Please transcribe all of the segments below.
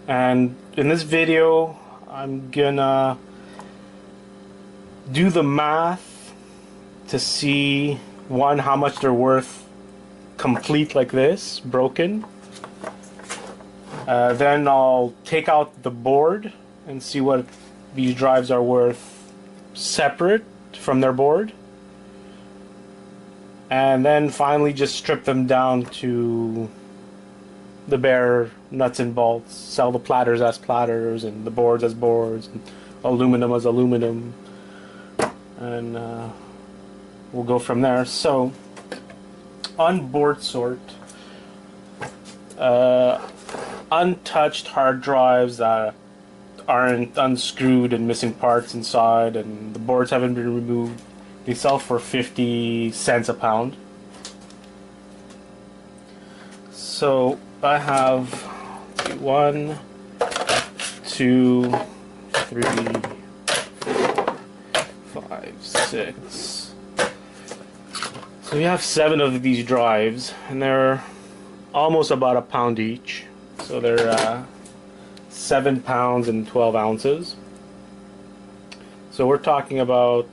And in this video, I'm gonna do the math to see, one, how much they're worth complete like this, broken. Then I'll take out the board and see what these drives are worth separate from their board. And then finally just strip them down to the bare nuts and bolts, sell the platters as platters and the boards as boards, and aluminum as aluminum, and we'll go from there. So on board sort, untouched hard drives that aren't unscrewed and missing parts inside and the boards haven't been removed, they sell for 50 cents a pound. So I have 1, 2, 3, 4, 5, 6. So we have 7 of these drives, and they're almost about a pound each. So they're 7 pounds and 12 ounces. So we're talking about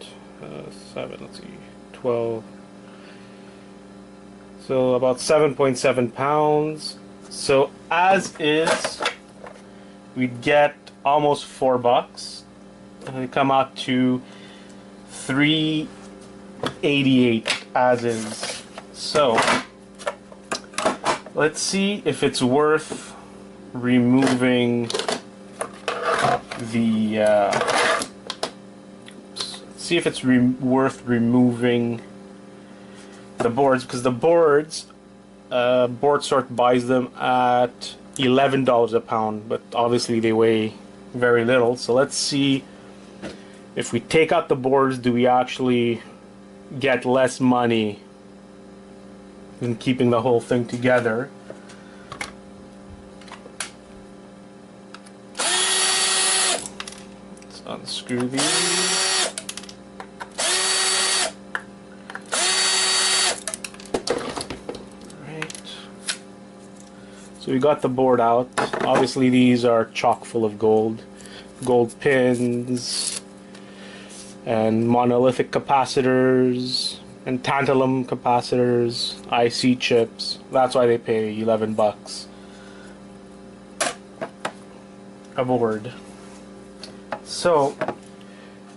7, let's see, 12. So about 7.7 pounds. So as is, we'd get almost $4. And they come out to $3.88 as is. So let's see if it's worth removing the worth removing the boards, because the boards, Board Sort buys them at $11 a pound, but obviously they weigh very little. So let's see if we take out the boards, do we actually get less money than keeping the whole thing together. Let's unscrew these. So we got the board out. Obviously these are chock full of gold pins and monolithic capacitors and tantalum capacitors, IC chips. That's why they pay $11 a board. So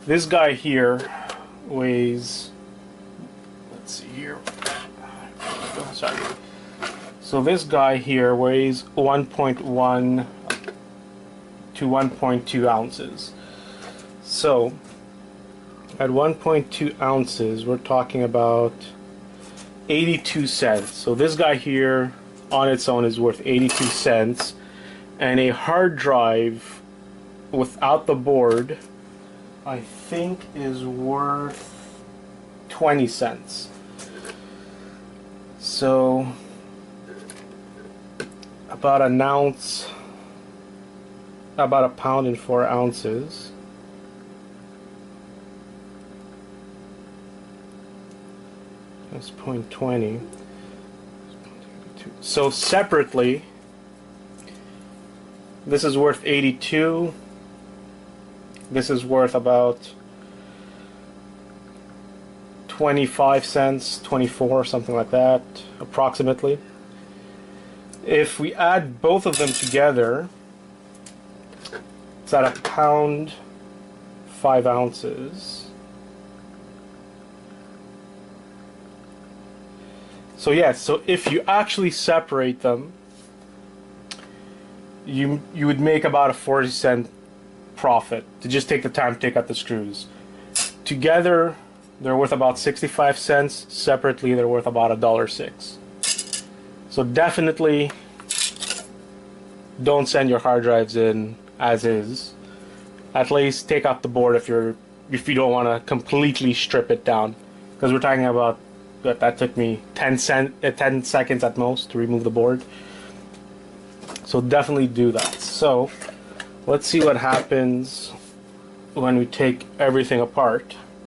this guy here weighs, let's see here, oh, sorry. So this guy here weighs 1.1 to 1.2 ounces. So at 1.2 ounces, we're talking about 82 cents. So this guy here on its own is worth 82 cents. And a hard drive without the board, I think, is worth 20 cents. So about an ounce, about a pound and 4 ounces. That's 0.20. So separately, this is worth 82. This is worth about 25 cents, 24, something like that, approximately. If we add both of them together, it's at a pound 5 ounces. So yes, so if you actually separate them, you would make about a 40-cent profit to just take the time to take out the screws. Together, they're worth about 65 cents. Separately, they're worth about $1.06. So definitely don't send your hard drives in as is. At least take out the board if you don't want to completely strip it down, because we're talking about that took me 10 seconds at most to remove the board. So definitely do that. So let's see what happens when we take everything apart.